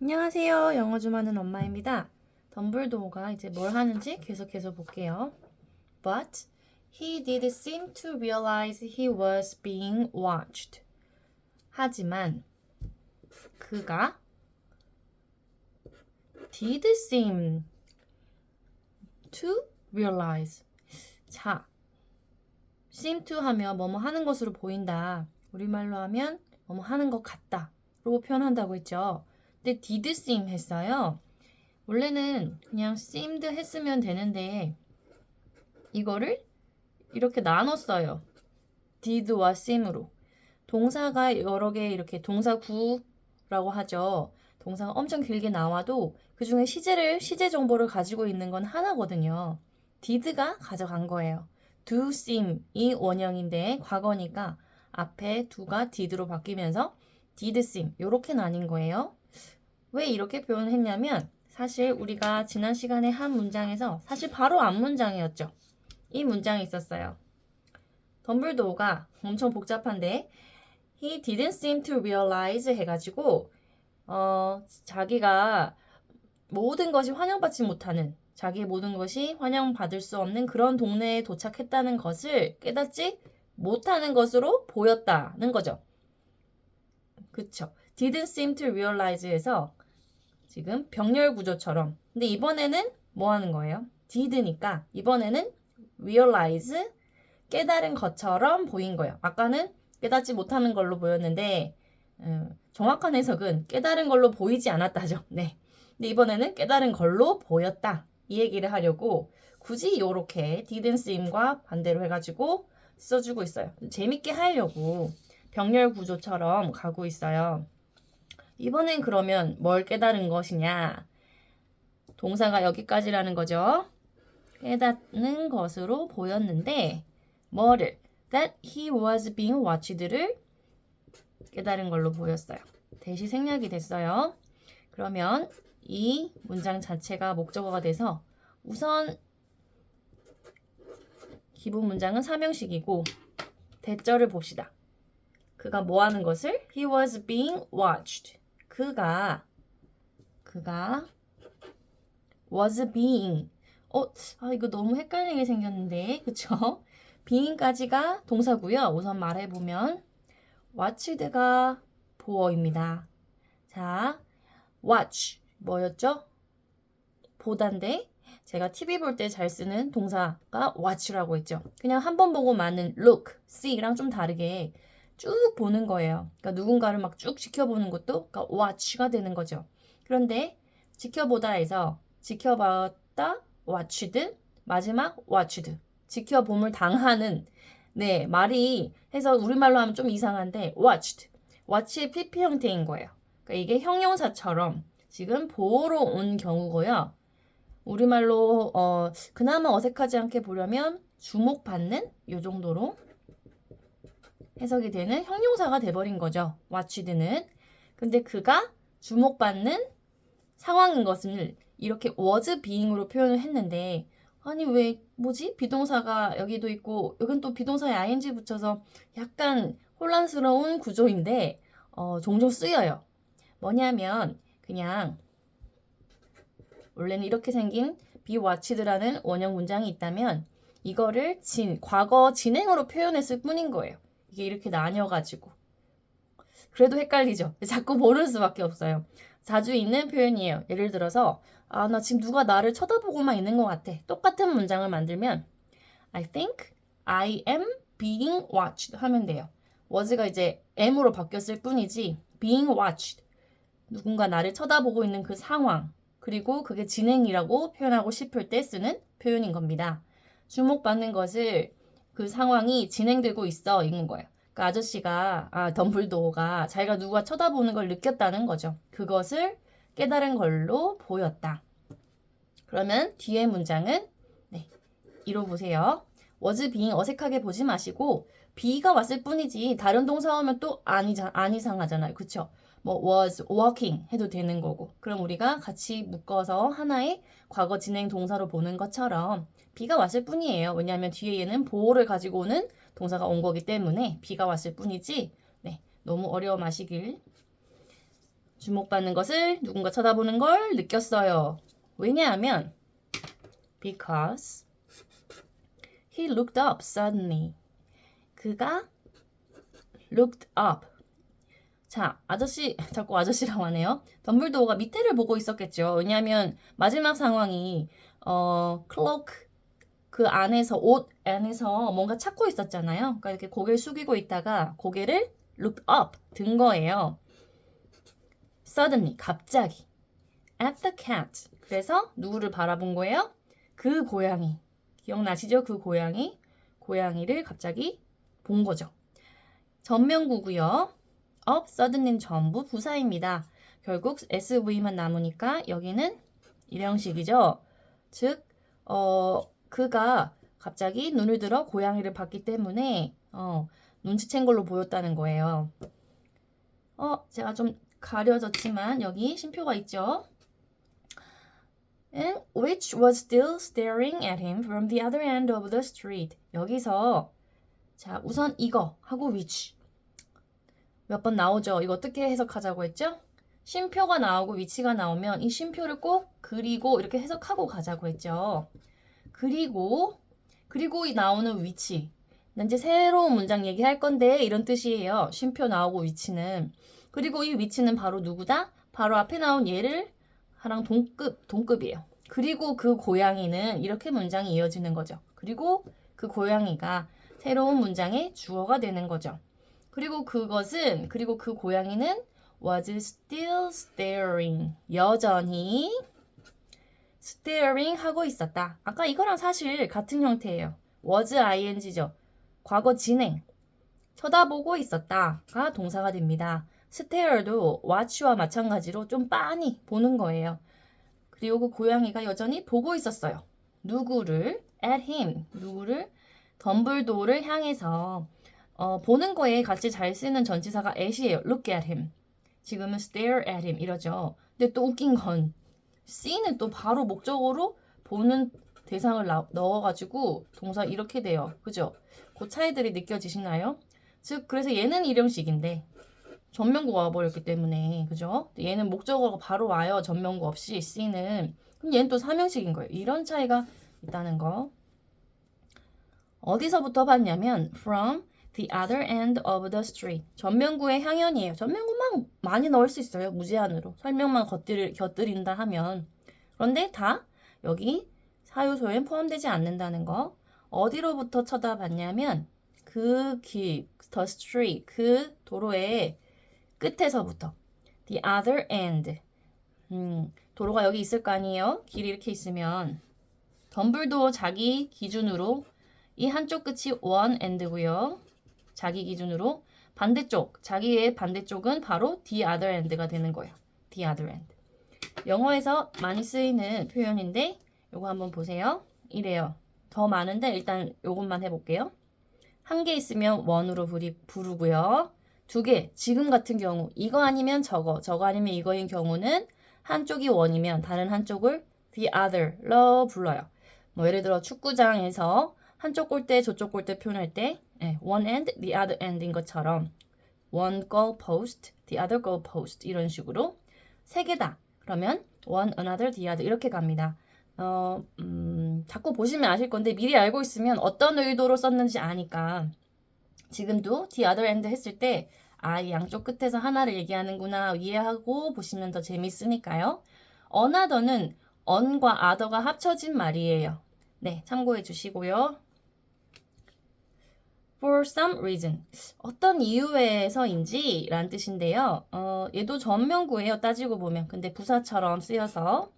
안녕하세요. 영어 좀 하는 엄마입니다. 덤블도어가 이제 뭘 하는지 계속해서 볼게요. But he did seem to realize he was being watched. 하지만 그가 did seem to realize. 자, seem to 하면 뭐뭐 하는 것으로 보인다. 우리말로 하면 뭐뭐 하는 것 같다. 로 표현한다고 했죠. 근데 did seem 했어요. 원래는 그냥 seemed 했으면 되는데 이거를 이렇게 나눴어요. did와 seem으로. 동사가 여러 개 이렇게 동사구라고 하죠. 동사가 엄청 길게 나와도 그 중에 시제 정보를 가지고 있는 건 하나거든요. did가 가져간 거예요. do seem이 원형인데 과거니까 앞에 do가 did로 바뀌면서 did seem 이렇게 나뉜 거예요. 왜 이렇게 표현했냐면 사실 우리가 지난 시간에 한 문장에서 사실 바로 앞 문장이었죠. 이 문장이 있었어요. 덤블도어가 엄청 복잡한데 He didn't seem to realize 해가지고 자기가 모든 것이 환영받지 못하는 자기의 모든 것이 환영받을 수 없는 그런 동네에 도착했다는 것을 깨닫지 못하는 것으로 보였다는 거죠. 그쵸? Didn't seem to realize에서 지금 병렬 구조처럼 근데 이번에는 뭐 하는 거예요? did니까 이번에는 realize 깨달은 것처럼 보인 거예요. 아까는 깨닫지 못하는 걸로 보였는데 정확한 해석은 깨달은 걸로 보이지 않았다죠. 네. 근데 이번에는 깨달은 걸로 보였다. 이 얘기를 하려고 굳이 이렇게 didn't seem과 반대로 해가지고 써주고 있어요. 재밌게 하려고 병렬 구조처럼 가고 있어요. 이번엔 그러면 뭘 깨달은 것이냐? 동사가 여기까지라는 거죠. 깨닫는 것으로 보였는데 뭐를? That he was being watched를 깨달은 걸로 보였어요. 대시 생략이 됐어요. 그러면 이 문장 자체가 목적어가 돼서 우선 기본 문장은 사명식이고 대절을 봅시다. 그가 뭐 하는 것을? He was being watched. 그가 was being 이거 너무 헷갈리게 생겼는데 그쵸? being까지가 동사고요. 우선 말해보면 watched가 보어입니다. 자, watch 뭐였죠? 보다인데 제가 TV 볼 때 잘 쓰는 동사가 watch라고 했죠. 그냥 한 번 보고 마는 look, see랑 좀 다르게 쭉 보는 거예요. 그러니까 누군가를 막 쭉 지켜보는 것도 그러니까 watch가 되는 거죠. 그런데 지켜보다에서 지켜봤다, watched, 마지막 watched, 지켜봄을 당하는 네 말이 해서 우리말로 하면 좀 이상한데 watched, watch의 PP 형태인 거예요. 그러니까 이게 형용사처럼 지금 보호로 온 경우고요. 우리말로 그나마 어색하지 않게 보려면 주목받는 요 정도로 해석이 되는 형용사가 돼버린 거죠. watched는. 근데 그가 주목받는 상황인 것을 이렇게 was being으로 표현을 했는데 아니 왜 뭐지? 비동사가 여기도 있고 여긴 또 비동사에 ing 붙여서 약간 혼란스러운 구조인데 종종 쓰여요. 뭐냐면 그냥 원래는 이렇게 생긴 be watched라는 원형 문장이 있다면 이거를 과거 진행으로 표현했을 뿐인 거예요. 이게 이렇게 나뉘어가지고. 그래도 헷갈리죠. 자꾸 모를 수밖에 없어요. 자주 있는 표현이에요. 예를 들어서 나 지금 누가 나를 쳐다보고만 있는 것 같아. 똑같은 문장을 만들면 I think I am being watched 하면 돼요. was가 이제 am으로 바뀌었을 뿐이지 being watched 누군가 나를 쳐다보고 있는 그 상황 그리고 그게 진행이라고 표현하고 싶을 때 쓰는 표현인 겁니다. 주목받는 것을 그 상황이 진행되고 있어 있는 거예요. 그러니까 아저씨가 덤블도어가 자기가 누가 쳐다보는 걸 느꼈다는 거죠. 그것을 깨달은 걸로 보였다. 그러면 뒤에 문장은 네, 이로 보세요. was being 어색하게 보지 마시고 be가 왔을 뿐이지 다른 동사 오면 또 안 이상하잖아요. 그쵸? 뭐 was walking 해도 되는 거고 그럼 우리가 같이 묶어서 하나의 과거 진행 동사로 보는 것처럼 be가 왔을 뿐이에요. 왜냐하면 뒤에 얘는 보호를 가지고 오는 동사가 온 거기 때문에 be가 왔을 뿐이지 네, 너무 어려워 마시길 주목받는 것을 누군가 쳐다보는 걸 느꼈어요. 왜냐하면 because he looked up suddenly. 그가 looked up. 자, 아저씨, 자꾸 아저씨라고 하네요. 덤블도어가 밑에를 보고 있었겠죠. 왜냐하면 마지막 상황이 클로크 그 안에서 옷 안에서 뭔가 찾고 있었잖아요. 그러니까 이렇게 고개를 숙이고 있다가 고개를 look up 든 거예요. Suddenly 갑자기 at the cat. 그래서 누구를 바라본 거예요? 그 고양이. 기억나시죠? 그 고양이를 갑자기 본 거죠. 전명구고요. up, suddenly는 전부 부사입니다. 결국 SV만 남으니까 여기는 일형식이죠. 즉 그가 갑자기 눈을 들어 고양이를 봤기 때문에 눈치챈 걸로 보였다는 거예요. 제가 좀 가려졌지만 여기 쉼표가 있죠. And which was still staring at him from the other end of the street. 여기서 자 우선 이거 하고 which 몇 번 나오죠. 이거 어떻게 해석하자고 했죠? 쉼표가 나오고 위치가 나오면 이 쉼표를 꼭 그리고 이렇게 해석하고 가자고 했죠. 그리고 이 나오는 위치. 난 이제 새로운 문장 얘기할 건데 이런 뜻이에요. 쉼표 나오고 위치는. 그리고 이 위치는 바로 누구다? 바로 앞에 나온 얘를 하랑 동급이에요. 그리고 그 고양이는 이렇게 문장이 이어지는 거죠. 그리고 그 고양이가 새로운 문장의 주어가 되는 거죠. 그리고 그 고양이는 was still staring. 여전히 staring 하고 있었다. 아까 이거랑 사실 같은 형태예요. was ing죠. 과거 진행. 쳐다보고 있었다가 동사가 됩니다. stare도 watch와 마찬가지로 좀 빤히 보는 거예요. 그리고 그 고양이가 여전히 보고 있었어요. 누구를? at him. 누구를? 덤블도어를 향해서 보는 거에 같이 잘 쓰는 전치사가 at이에요. look at him. 지금은 stare at him 이러죠. 근데 또 웃긴 건 C는 또 바로 목적어로 보는 대상을 넣어가지고 동사 이렇게 돼요. 그죠? 그 차이들이 느껴지시나요? 즉 그래서 얘는 일형식인데 전명구 와버렸기 때문에 그죠? 얘는 목적어가 바로 와요. 전명구 없이 C는. 그럼 얘는 또 삼형식인 거예요. 이런 차이가 있다는 거. 어디서부터 봤냐면 from the other end of the street. 전명구의 향연이에요. 전명구만 많이 넣을 수 있어요. 무제한으로. 설명만 곁들인다 하면. 그런데 다 여기 사유소엔 포함되지 않는다는 거. 어디로부터 쳐다봤냐면 그 길, the street, 그 도로의 끝에서부터. the other end. 도로가 여기 있을 거 아니에요? 길이 이렇게 있으면. 덤블도어 자기 기준으로 이 한쪽 끝이 one end고요. 자기 기준으로 반대쪽, 자기의 반대쪽은 바로 the other end가 되는 거예요. the other end. 영어에서 많이 쓰이는 표현인데 요거 한번 보세요. 이래요. 더 많은데 일단 요것만 해볼게요. 한 개 있으면 one으로 부르고요. 두 개, 지금 같은 경우 이거 아니면 저거 아니면 이거인 경우는 한쪽이 one이면 다른 한쪽을 the other로 불러요. 뭐 예를 들어 축구장에서 한쪽 골대 저쪽 골대 표현할 때 one end, the other end인 것처럼 one goal post, the other goal post 이런 식으로 세 개다. 그러면 one, another, the other 이렇게 갑니다. 자꾸 보시면 아실 건데 미리 알고 있으면 어떤 의도로 썼는지 아니까 지금도 the other end 했을 때 이 양쪽 끝에서 하나를 얘기하는구나 이해하고 보시면 더 재밌으니까요. another는 on과 other가 합쳐진 말이에요. 네, 참고해 주시고요. For some reason. 어떤 이유에서인지 라는 뜻인데요. 얘도 전명구예요. 따지고 보면. 근데 부사처럼 쓰여서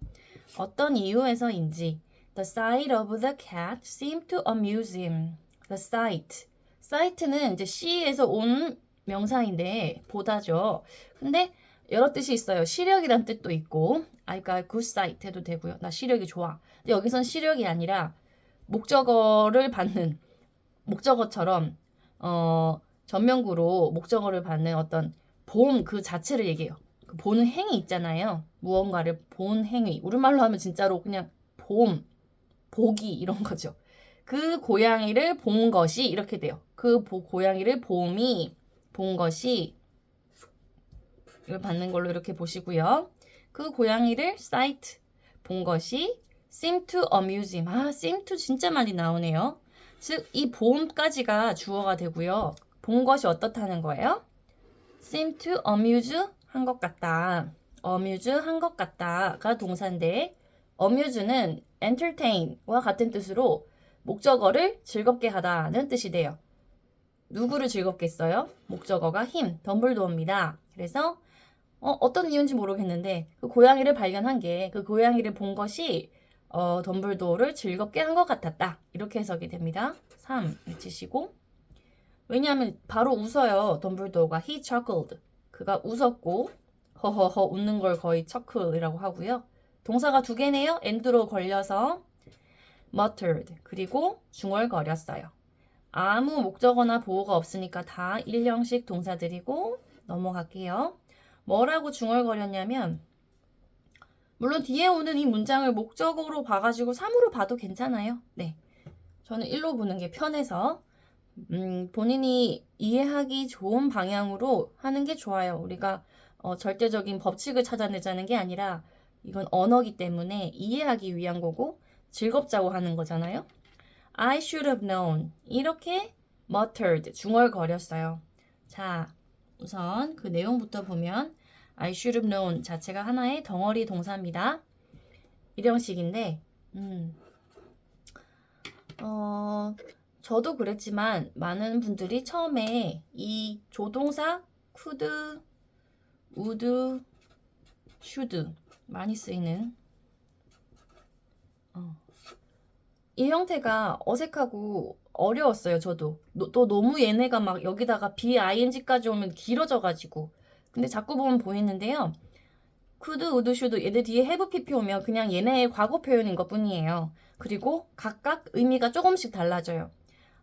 어떤 이유에서인지 The sight of the cat seemed to amuse him. The sight. sight는 이제 see에서 온 명사인데 보다죠. 근데 여러 뜻이 있어요. 시력이란 뜻도 있고 I got good sight 해도 되고요. 나 시력이 좋아. 근데 여기선 시력이 아니라 목적어를 받는 목적어처럼 전명구로 목적어를 받는 어떤 봄 그 자체를 얘기해요. 그 보는 행위 있잖아요. 무언가를 본 행위. 우리말로 하면 진짜로 그냥 봄, 보기 이런 거죠. 그 고양이를 본 것이 이렇게 돼요. 그 고양이를 봄이 본 것이 이걸 받는 걸로 이렇게 보시고요. 그 고양이를 sight, 본 것이 seem to amuse him. seem to 진짜 많이 나오네요. 즉, 이 보험까지가 주어가 되고요. 본 것이 어떻다는 거예요? seem to amuse 한 것 같다. amuse 한 것 같다가 동사인데 amuse는 entertain과 같은 뜻으로 목적어를 즐겁게 하다는 뜻이 돼요. 누구를 즐겁게 했어요? 목적어가 him, 덤블도어입니다. 그래서 어떤 이유인지 모르겠는데 그 고양이를 발견한 게 그 고양이를 본 것이 덤블도어를 즐겁게 한 것 같았다. 이렇게 해석이 됩니다. 3 외치시고 왜냐하면 바로 웃어요. 덤블도어가 he chuckled. 그가 웃었고 허허허 웃는 걸 거의 chuckle이라고 하고요. 동사가 두 개네요. and로 걸려서 muttered 그리고 중얼거렸어요. 아무 목적어나 보호가 없으니까 다 일형식 동사들이고 넘어갈게요. 뭐라고 중얼거렸냐면 물론 뒤에 오는 이 문장을 목적어로 봐가지고 3으로 봐도 괜찮아요. 네, 저는 1로 보는 게 편해서 본인이 이해하기 좋은 방향으로 하는 게 좋아요. 우리가 절대적인 법칙을 찾아내자는 게 아니라 이건 언어기 때문에 이해하기 위한 거고 즐겁자고 하는 거잖아요. I should have known. 이렇게 muttered, 중얼거렸어요. 자, 우선 그 내용부터 보면 I should have known 자체가 하나의 덩어리 동사입니다. 일형식인데 저도 그랬지만 많은 분들이 처음에 이 조동사 could, would, should 많이 쓰이는 이 형태가 어색하고 어려웠어요. 저도 또 너무 얘네가 막 여기다가 BING까지 오면 길어져가지고 근데 자꾸 보면 보이는데요. could, would, should 얘들 뒤에 have, pp 오면 그냥 얘네의 과거 표현인 것 뿐이에요. 그리고 각각 의미가 조금씩 달라져요.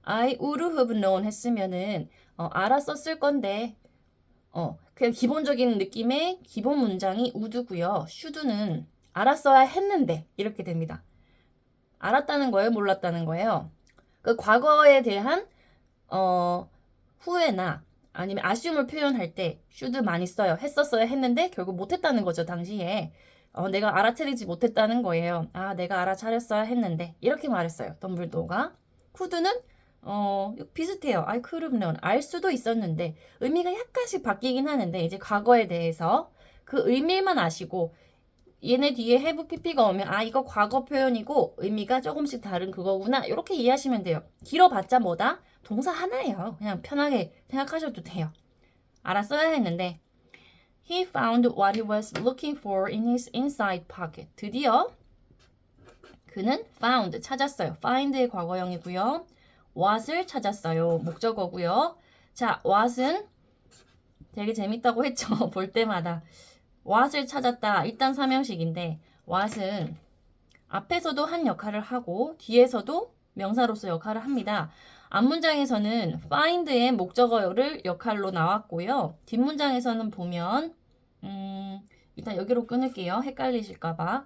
I would have known 했으면은 알았었을 건데 그냥 기본적인 느낌의 기본 문장이 would고요. should는 알았어야 했는데 이렇게 됩니다. 알았다는 거예요? 몰랐다는 거예요? 그 과거에 대한 후회나 아니면 아쉬움을 표현할 때 should 많이 써요. 했었어야 했는데 결국 못했다는 거죠. 당시에 내가 알아차리지 못했다는 거예요. 내가 알아차렸어야 했는데 이렇게 말했어요. 덤블도어가. could는 비슷해요. I could have known. 알 수도 있었는데 의미가 약간씩 바뀌긴 하는데 이제 과거에 대해서 그 의미만 아시고 얘네 뒤에 have pp가 오면 이거 과거 표현이고 의미가 조금씩 다른 그거구나 이렇게 이해하시면 돼요. 길어봤자 뭐다? 동사 하나예요. 그냥 편하게 생각하셔도 돼요. 알았어야 했는데 He found what he was looking for in his inside pocket. 드디어 그는 found 찾았어요. find의 과거형이고요. what을 찾았어요. 목적어고요. 자, what은 되게 재밌다고 했죠. 볼 때마다. what을 찾았다. 일단 삼형식인데 what은 앞에서도 한 역할을 하고 뒤에서도 명사로서 역할을 합니다. 앞문장에서는 find의 목적어를 역할로 나왔고요. 뒷문장에서는 보면 일단 여기로 끊을게요. 헷갈리실까봐.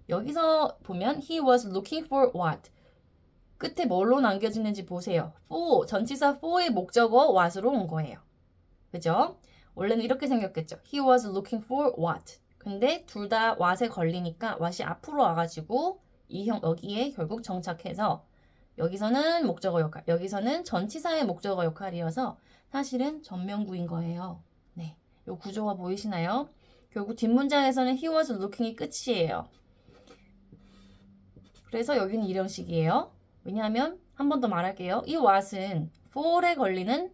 여기서 보면 he was looking for what? 끝에 뭘로 남겨지는지 보세요. for, 전치사 for의 목적어 what으로 온 거예요. 그죠? 원래는 이렇게 생겼겠죠. He was looking for what? 근데 둘 다 what에 걸리니까 what이 앞으로 와가지고 여기에 결국 정착해서 여기서는 목적어 역할, 여기서는 전치사의 목적어 역할이어서 사실은 전면구인 거예요. 네, 요 구조가 보이시나요? 결국 뒷문장에서는 he was looking이 끝이에요. 그래서 여기는 이형식이에요. 왜냐하면 한 번 더 말할게요. 이 what은 for에 걸리는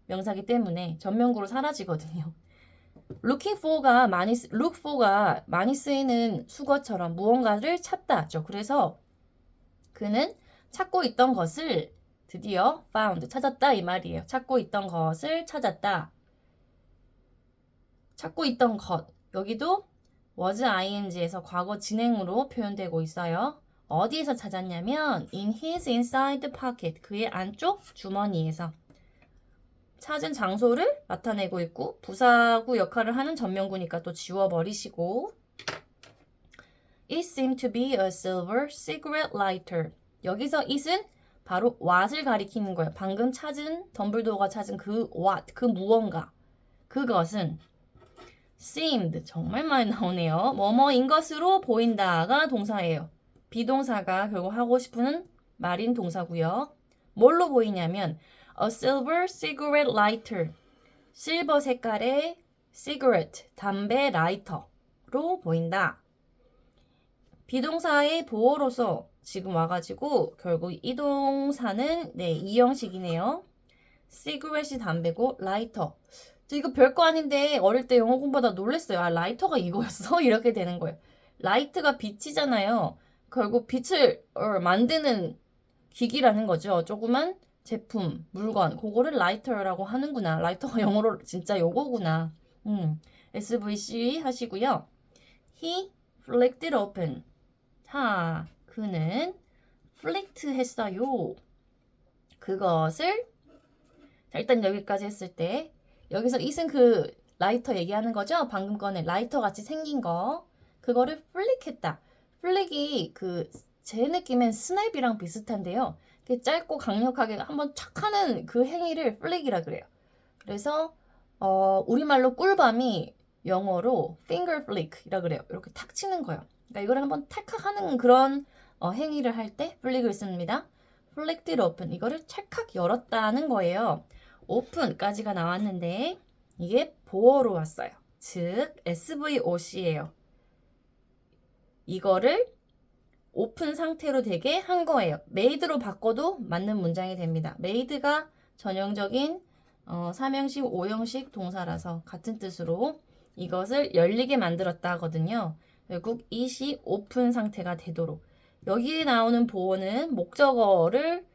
명사기 때문에 전면구로 사라지거든요. look for가 많이 쓰이는 수거처럼 무언가를 찾다죠. 그래서 그는 찾고 있던 것을 드디어 found, 찾았다 이 말이에요. 찾고 있던 것을 찾았다. 찾고 있던 것, 여기도 was ing에서 과거 진행으로 표현되고 있어요. 어디에서 찾았냐면 in his inside pocket, 그의 안쪽 주머니에서. 찾은 장소를 나타내고 있고 부사구 역할을 하는 전면구니까 또 지워버리시고 It seemed to be a silver cigarette lighter. 여기서 it은 바로 what을 가리키는 거예요. 방금 찾은 덤블도어가 찾은 그 what, 그 무언가. 그것은 seemed 정말 많이 나오네요. 뭐뭐인 것으로 보인다가 동사예요. 비동사가 결국 하고 싶은 말인 동사고요. 뭘로 보이냐면 a silver cigarette lighter. 실버 색깔의 cigarette, 담배 라이터로 보인다. 비동사의 보어로서 지금 와가지고 결국 이 동사는 네, 이 형식이네요. cigarette이 담배고 라이터. 이거 별거 아닌데 어릴 때 영어 공부하다 놀랬어요. 아, 라이터가 이거였어? 이렇게 되는 거예요. 라이트가 빛이잖아요. 결국 빛을 만드는 기기라는 거죠. 조그만 제품, 물건, 그거를 라이터라고 하는구나. 라이터가 영어로 진짜 요거구나. SVC 하시고요. He flicked it open. 자, 그는 flicked 했어요. 그것을 자, 일단 여기까지 했을 때 여기서 it은 그 라이터 얘기하는 거죠? 방금 거는 라이터 같이 생긴 거. 그거를 플릭했다. 플릭이 제 느낌엔 스냅이랑 비슷한데요. 짧고 강력하게 한번 촥 하는 그 행위를 플릭이라 그래요. 그래서 우리말로 꿀밤이 영어로 finger flick이라 그래요. 이렇게 탁 치는 거예요. 그러니까 이거를 한번 탁탁 하는 그런 행위를 할 때 플릭을 씁니다. flicked it open. 이거를 찰칵 열었다는 거예요. open까지가 나왔는데 이게 보어로 왔어요. 즉 SVOC예요. 이거를 오픈 상태로 되게 한 거예요. made로 바꿔도 맞는 문장이 됩니다. made가 전형적인 3형식, 5형식 동사라서 같은 뜻으로 이것을 열리게 만들었다 하거든요. 결국 it이 오픈 상태가 되도록. 여기에 나오는 보어는 목적어를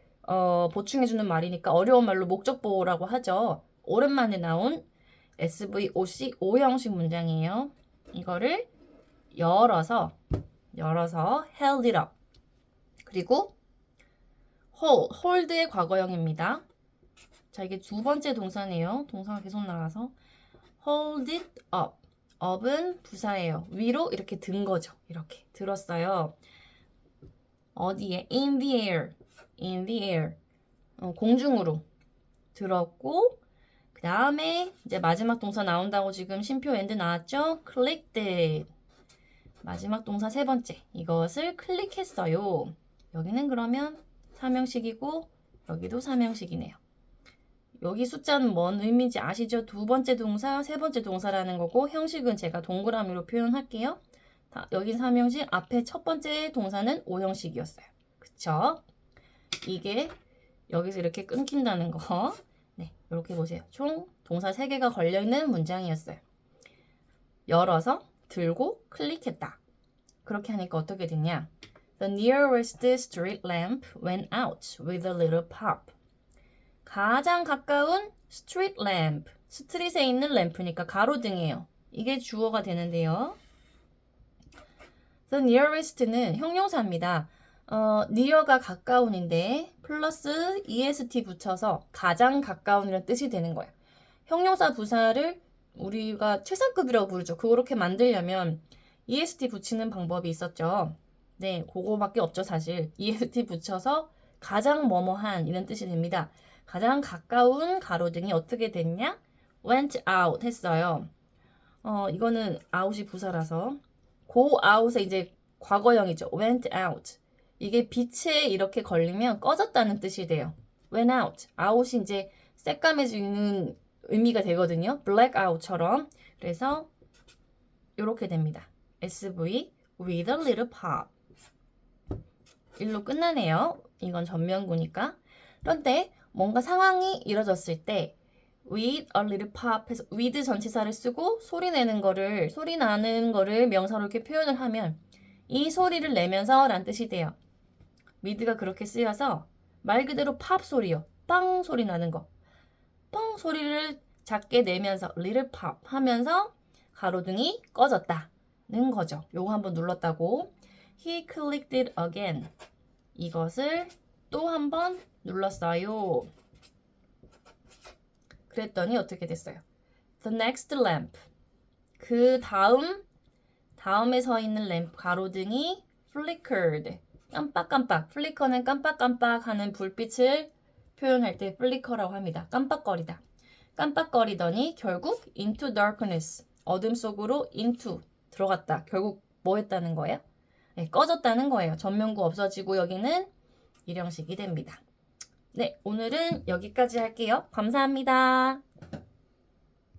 보충해주는 말이니까 어려운 말로 목적보호라고 하죠. 오랜만에 나온 SVOC 5형식 문장이에요. 이거를 열어서 held it up. 그리고 hold의 과거형입니다. 자, 이게 두 번째 동사네요. 동사가 계속 나와서 hold it up. up은 부사예요. 위로 이렇게 든 거죠. 이렇게 들었어요. 어디에? in the air. in the air. 공중으로 들었고 그 다음에 이제 마지막 동사 나온다고 지금 쉼표 and 나왔죠? clicked it. 마지막 동사 세 번째. 이것을 클릭했어요. 여기는 그러면 3형식이고 여기도 3형식이네요. 여기 숫자는 뭔 의미인지 아시죠? 두 번째 동사, 세 번째 동사라는 거고 형식은 제가 동그라미로 표현할게요. 여긴 3형식, 앞에 첫 번째 동사는 5형식이었어요. 그쵸? 이게 여기서 이렇게 끊긴다는 거. 네, 이렇게 보세요. 총 동사 3개가 걸려있는 문장이었어요. 열어서 들고 클릭했다. 그렇게 하니까 어떻게 됐냐? The nearest street lamp went out with a little pop. 가장 가까운 street lamp. 스트릿에 있는 램프니까 가로등이에요. 이게 주어가 되는데요. The nearest는 형용사입니다. near가 가까운인데 플러스 est 붙여서 가장 가까운이라는 뜻이 되는 거예요. 형용사 부사를 우리가 최상급이라고 부르죠. 그렇게 만들려면 est 붙이는 방법이 있었죠. 네, 그거밖에 없죠, 사실. est 붙여서 가장 뭐뭐한 이런 뜻이 됩니다. 가장 가까운 가로등이 어떻게 됐냐? went out 했어요. 이거는 out이 부사라서 go out에 이제 과거형이죠. went out. 이게 빛에 이렇게 걸리면 꺼졌다는 뜻이 돼요. went out. out이 이제 새까매지는 의미가 되거든요. black out처럼. 그래서 이렇게 됩니다. SV with a little pop. 일로 끝나네요. 이건 전면구니까. 그런데 뭔가 상황이 이뤄졌을 때 with a little pop 해서 with 전치사를 쓰고 소리 나는 거를 명사로 이렇게 표현을 하면 이 소리를 내면서 라는 뜻이 돼요. with가 그렇게 쓰여서 말 그대로 팝 소리요. 빵 소리 나는 거. 뻥 소리를 작게 내면서 little pop 하면서 가로등이 꺼졌다는 거죠. 요거 한번 눌렀다고. He clicked it again. 이것을 또 한번 눌렀어요. 그랬더니 어떻게 됐어요? The next lamp. 그 다음에 서 있는 램프 가로등이 flickered. 깜빡깜빡. 플리커는 깜빡깜빡 하는 불빛을 표현할 때 플리커라고 합니다. 깜빡거리다. 깜빡거리더니 결국 into darkness. 어둠 속으로 into 들어갔다. 결국 뭐 했다는 거예요? 네, 꺼졌다는 거예요. 전면구 없어지고 여기는 일형식이 됩니다. 네, 오늘은 여기까지 할게요. 감사합니다.